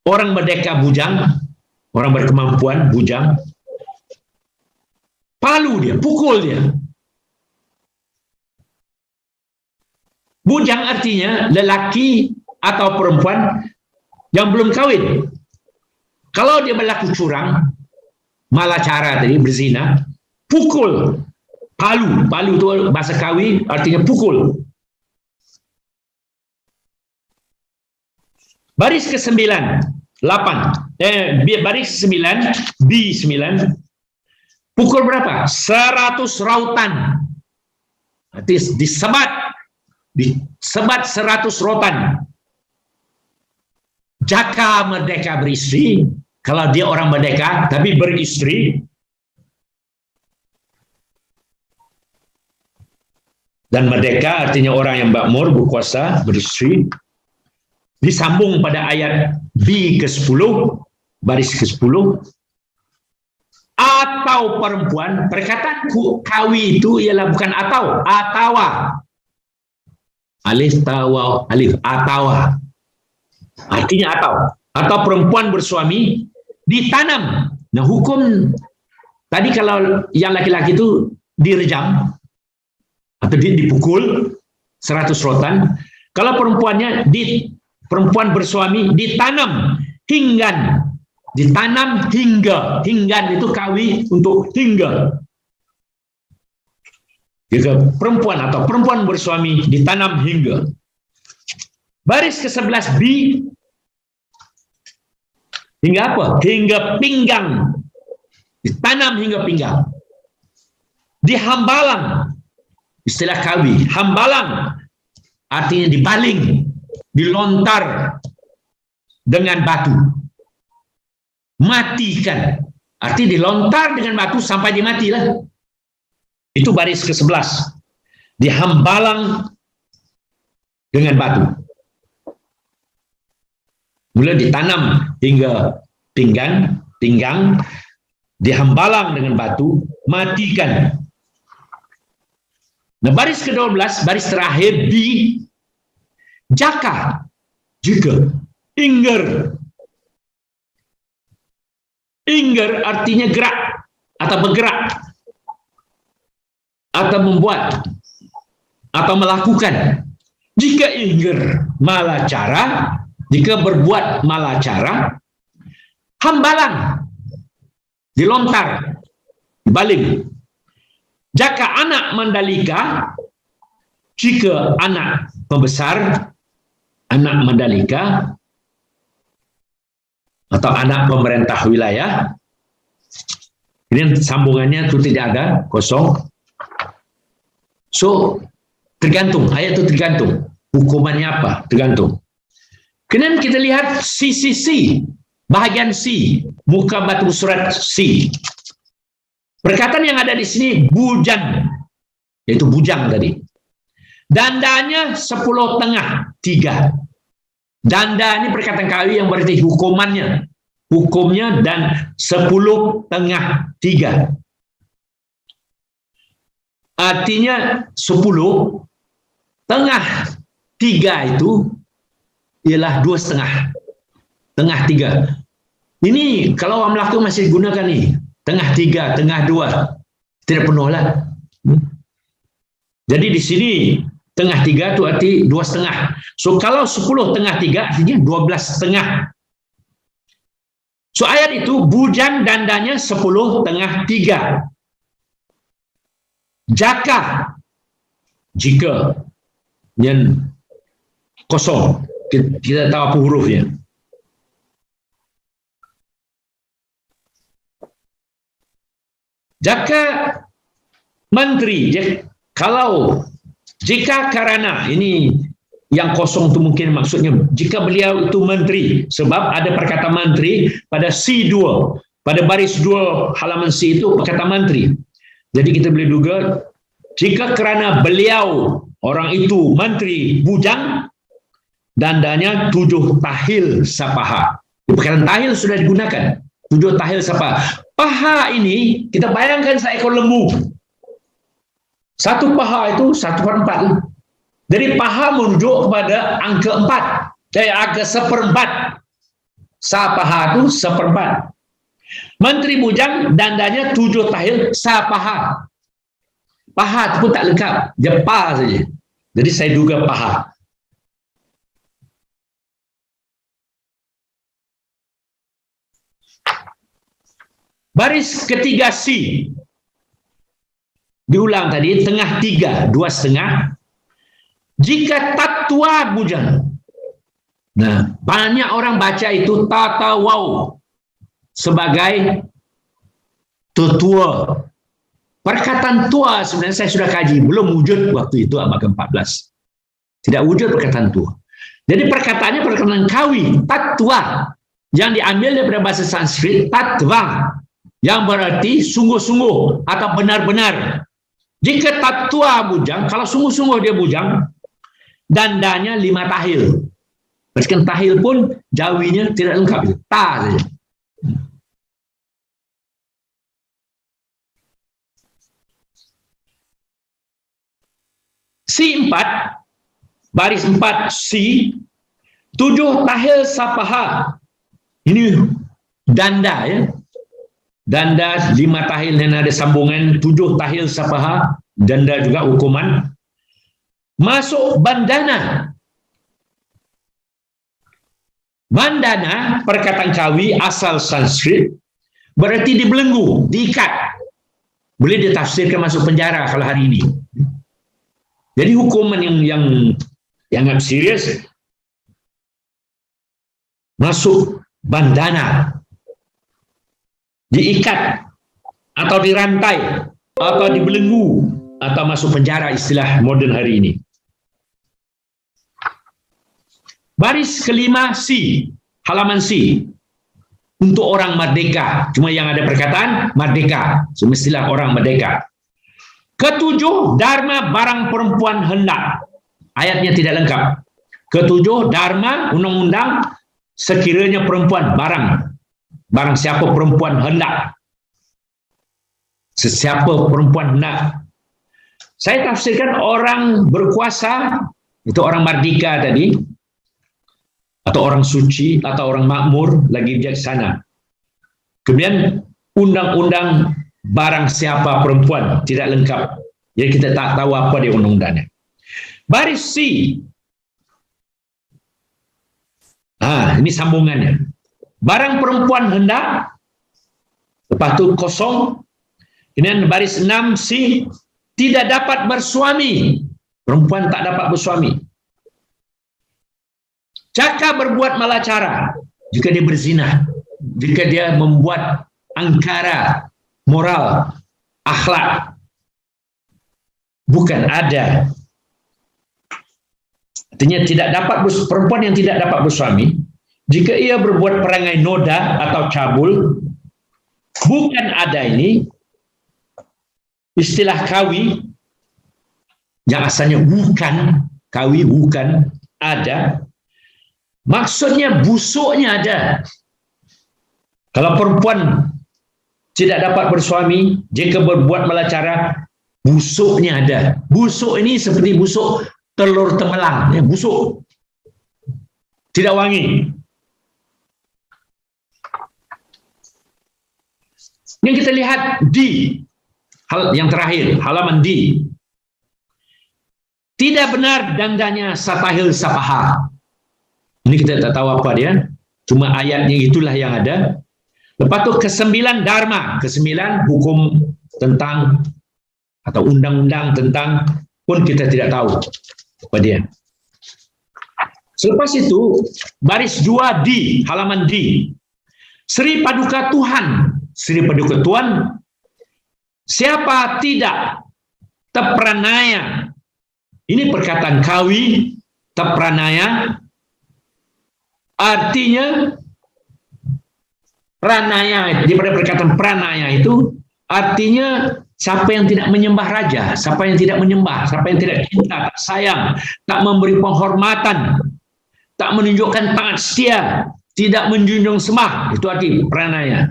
Orang merdeka bujang, orang berkemampuan bujang, palu dia, pukul dia. Bujang artinya lelaki atau perempuan yang belum kawin. Kalau dia berlaku curang, malacara tadi, berzina, pukul. Palu itu bahasa Kawi artinya pukul. Baris ke-9, 8. Baris ke-9, B9. Pukul berapa? 100 rautan. Disebat 100 rotan. Jaka merdeka beristri, kalau dia orang merdeka tapi beristri, dan merdeka artinya orang yang makmur, berkuasa, beristri. Disambung pada ayat B ke-10, baris ke-10. Atau perempuan, perkataan kawi itu ialah bukan atau, atawa. Alif tawa, alif, atawa. Artinya atau perempuan bersuami ditanam. Nah, hukum tadi kalau yang laki-laki itu direjam atau dipukul 100 rotan. Kalau perempuan bersuami ditanam hinggan. Ditanam hingga. Hinggan itu kawi untuk hingga. Jika perempuan bersuami ditanam hingga. Baris ke-11 B. Hingga apa? Hingga pinggang. Ditanam hingga pinggang. Dihambalang. Istilah kawi. Hambalang artinya dibaling, dilontar dengan batu. Matikan. Artinya dilontar dengan batu sampai dia matilah. Itu baris ke-11. Dihambalang dengan batu. Mula ditanam hingga pinggang, dihambalang dengan batu, matikan. Nah, baris ke-12, baris terakhir B. Jaka, jika, ingger. Ingger artinya gerak atau bergerak atau membuat atau melakukan. Jika ingger malacara, jika berbuat malacara, hambalang, dilontar, dibaling. Jika anak mandalika, jika anak pembesar, anak mandalika, atau anak pemerintah wilayah, ini sambungannya itu tidak ada, kosong. So, tergantung, ayat itu tergantung. Hukumannya apa? Tergantung. Kemudian kita lihat C, bahagian C, muka batu surat C. Perkataan yang ada di sini bujang, yaitu bujang tadi. Dandanya 10 tengah 3. Danda ini perkataan kawi yang berarti hukumnya dan 10 tengah 3. Artinya 10 tengah 3 itu ialah 2,5. Tengah 3. Ini kalau orang Melayu masih digunakan nih. Tengah 3, tengah 2. Tidak penuh lah. Jadi di sini tengah 3 itu arti 2,5. So kalau 10 tengah 3 artinya 12,5. So ayat itu bujang dandanya 10 tengah 3. Jaka, jika, yang kosong, kita tahu apa hurufnya. Jaka menteri, kalau jika karena ini yang kosong itu mungkin maksudnya jika beliau itu menteri, sebab ada perkataan menteri pada C2, pada baris 2 halaman C itu perkataan menteri. Jadi kita boleh duga jika kerana beliau orang itu menteri bujang, dandanya 7 tahil sapaha. Perkataan tahil sudah digunakan. 7 tahil sapaha. Paha ini kita bayangkan seekor lembu. Satu paha itu 1/4. Jadi paha merujuk kepada angka 4. Angka 1/4. Sapaha itu seperempat. Menteri bujang dandanya 7 tahil sapaha. Paha itu pun tak lengkap, dia pa saja. Jadi saya duga paha. Baris ketiga C. Diulang tadi, tengah 3, 2,5. Jika tatua bujang. Nah, banyak orang baca itu tatawau sebagai tetua. Perkataan tua sebenarnya saya sudah kaji, belum wujud waktu itu abad ke-14. Tidak wujud perkataan tua. Jadi perkataannya perkataan kawi, tatua, yang diambil daripada bahasa Sanskrit tatva, yang berarti sungguh-sungguh atau benar-benar. Jika tatua bujang, kalau sungguh-sungguh dia bujang, dandanya 5 tahil. Meskipun tahil pun jawinya tidak lengkap, itu ta saja. C4, baris 4 C, 7 tahil sapaha. Ini danda ya. Danda 5 tahil dan ada sambungan 7 tahil sapaha, danda juga hukuman. Masuk bandana. Bandana perkataan kawi asal Sanskrit berarti dibelenggu, diikat. Boleh ditafsirkan masuk penjara kalau hari ini. Jadi hukuman yang agak serius masuk bandana, diikat atau dirantai atau dibelenggu atau masuk penjara istilah modern hari ini. Baris kelima C, halaman C. Untuk orang merdeka, cuma yang ada perkataan merdeka, semestilah orang merdeka. Ketujuh, dharma barang perempuan hendak. Ayatnya tidak lengkap. Ketujuh, dharma, undang-undang, sekiranya perempuan, barang siapa perempuan hendak. Sesiapa perempuan hendak. Saya tafsirkan orang berkuasa, itu orang merdeka tadi, atau orang suci, atau orang makmur, lagi bijaksana. Kemudian, undang-undang barang siapa perempuan tidak lengkap. Jadi kita tak tahu apa dia undang-undangnya. Baris C. Ini sambungannya. Barang perempuan hendak, lepas itu kosong. Ini baris 6 C. Tidak dapat bersuami. Perempuan tak dapat bersuami. Cakap berbuat malacara. Jika dia berzina. Jika dia membuat angkara moral, akhlak, bukan ada. Artinya tidak dapat perempuan yang tidak dapat bersuami, jika ia berbuat perangai noda atau cabul, bukan ada ini, istilah kawi, yang asalnya bukan, kawi bukan, ada, maksudnya busuknya ada. Kalau perempuan tidak dapat bersuami, jika berbuat malacara, busuknya ada. Busuk ini seperti busuk telur temelang, ya, busuk. Tidak wangi. Yang kita lihat di yang terakhir, halaman D. Tidak benar dandanya satahil sapaha. Ini kita tak tahu apa dia, cuma ayatnya itulah yang ada. Lepas itu ke-9 dharma, ke-9 hukum tentang atau undang-undang tentang pun kita tidak tahu apa dia. Selepas itu baris 2 D, halaman D. Sri Paduka Tuhan, Sri Paduka Tuhan, siapa tidak terpranaya. Ini perkataan kawi, terpranaya, artinya pranaya, daripada perkataan pranaya itu artinya siapa yang tidak menyembah raja, siapa yang tidak menyembah, siapa yang tidak cinta, tak sayang, tak memberi penghormatan, tak menunjukkan taat setia, tidak menjunjung semah, itu arti pranaya.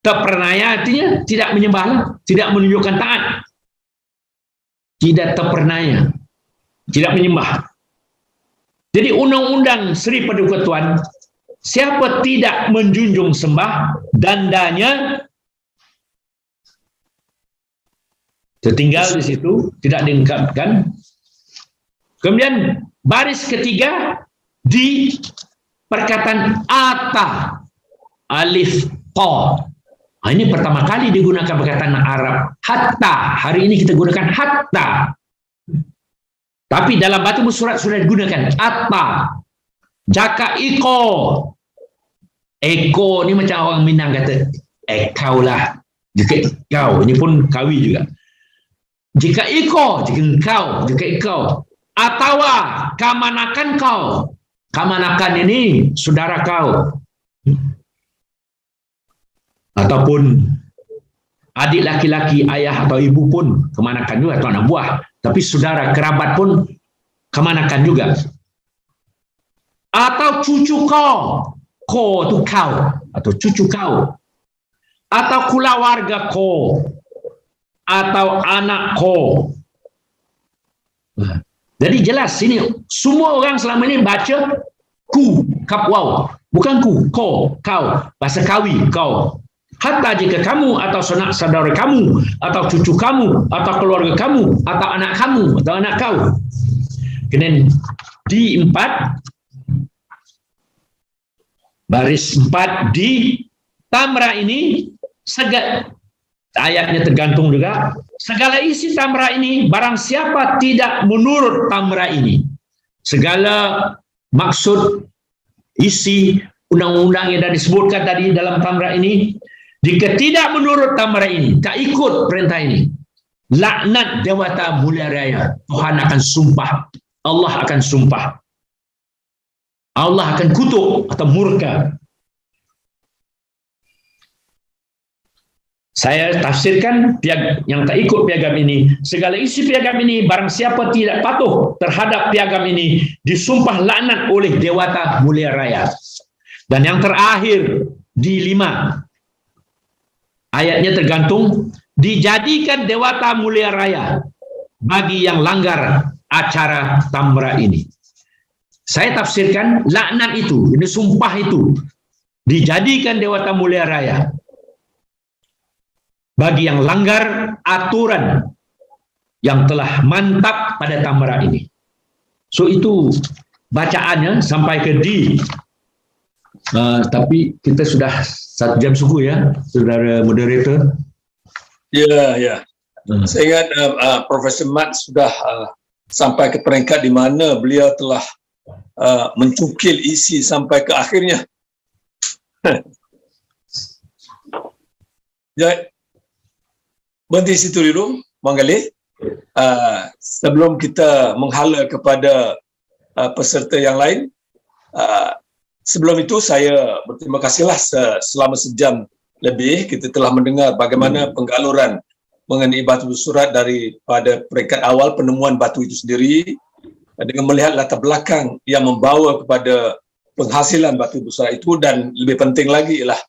Terpranaya artinya tidak menyembah, tidak menunjukkan taat, tidak terpranaya, tidak menyembah. Jadi undang-undang Sri Paduka Tuhan siapa tidak menjunjung sembah, dandanya tertinggal di situ, tidak diungkapkan. Kemudian baris ketiga di perkataan ata, alif ta. Ini pertama kali digunakan perkataan Arab. Hatta, hari ini kita gunakan hatta. Tapi dalam batu surat sudah digunakan atta. Jaka iko. Eko ni macam orang Minang kata ekau lah. Jika ikau, ini pun kawi juga. Jika iko, jika engkau, jika ikau. Atawa, kamanakan kau. Kamanakan ini saudara kau. Ataupun adik laki-laki, ayah atau ibu pun kemanakan juga, atau anak buah. Tapi saudara kerabat pun kemanakan juga. Atau cucu kau, ko itu kau, atau cucu kau. Atau keluarga kau, atau anak kau. Jadi jelas sini semua orang selama ini baca ku, kap waw, bukan ku, ko, kau, bahasa kawi, kau. Hatta jika kamu atau saudara kamu atau cucu kamu atau keluarga kamu atau anak kamu atau anak kau. Kemudian di 4 baris 4 di tamra ini ayatnya tergantung juga. Segala isi tamra ini barang siapa tidak menurut tamra ini, segala maksud isi undang-undang yang dah disebutkan tadi dalam tamra ini, jika tidak menurut tamra ini, tak ikut perintah ini, laknat Dewata Mulia Raya, Tuhan akan sumpah, Allah akan sumpah, Allah akan kutuk atau murka. Saya tafsirkan yang tak ikut piagam ini, segala isi piagam ini barang siapa tidak patuh terhadap piagam ini disumpah laknat oleh Dewata Mulia Raya. Dan yang terakhir di 5 ayatnya tergantung, dijadikan Dewata Mulia Raya bagi yang langgar acara tamra ini. Saya tafsirkan laknat itu, ini sumpah itu, dijadikan Dewata Mulia Raya bagi yang langgar aturan yang telah mantap pada tamra ini. So itu bacaannya sampai ke di tapi kita sudah 1 jam suku ya, saudara moderator. Ya. Saya ingat Profesor Mat sudah sampai ke peringkat di mana beliau telah mencukil isi sampai ke akhirnya. Ya, berhenti situ dulu, Manggali. Sebelum kita menghala kepada peserta yang lain, sebelum itu saya berterima kasihlah selama sejam lebih kita telah mendengar bagaimana penggaluran mengenai batu surat daripada peringkat awal penemuan batu itu sendiri, dengan melihat latar belakang yang membawa kepada penghasilan batu surat itu, dan lebih penting lagi ialah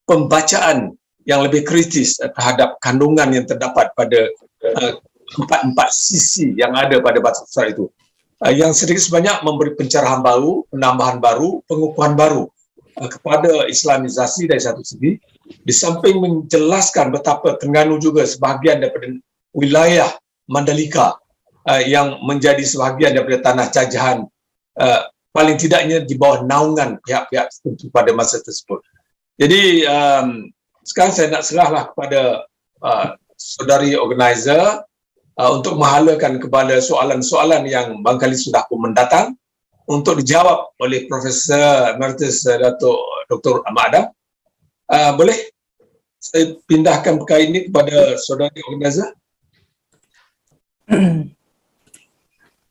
pembacaan yang lebih kritis terhadap kandungan yang terdapat pada 4 sisi yang ada pada batu surat itu. Yang sedikit sebanyak memberi pencerahan baru, penambahan baru, pengukuhan baru kepada Islamisasi dari satu segi, di samping menjelaskan betapa Terengganu juga sebahagian daripada wilayah Mandalika yang menjadi sebahagian daripada tanah jajahan, paling tidaknya di bawah naungan pihak-pihak tertentu pada masa tersebut. Jadi sekarang saya nak serahlah kepada saudari organizer untuk menghalakan kepada soalan-soalan yang barangkali sudah pun mendatang untuk dijawab oleh Profesor Emeritus Datuk Dr. Ahmad Adam. Boleh saya pindahkan perkara ini kepada saudari organizer?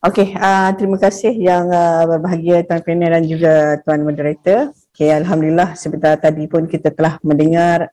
Okey, terima kasih yang berbahagia Tuan Trainer dan juga Tuan Moderator. Okay, Alhamdulillah sebentar tadi pun kita telah mendengar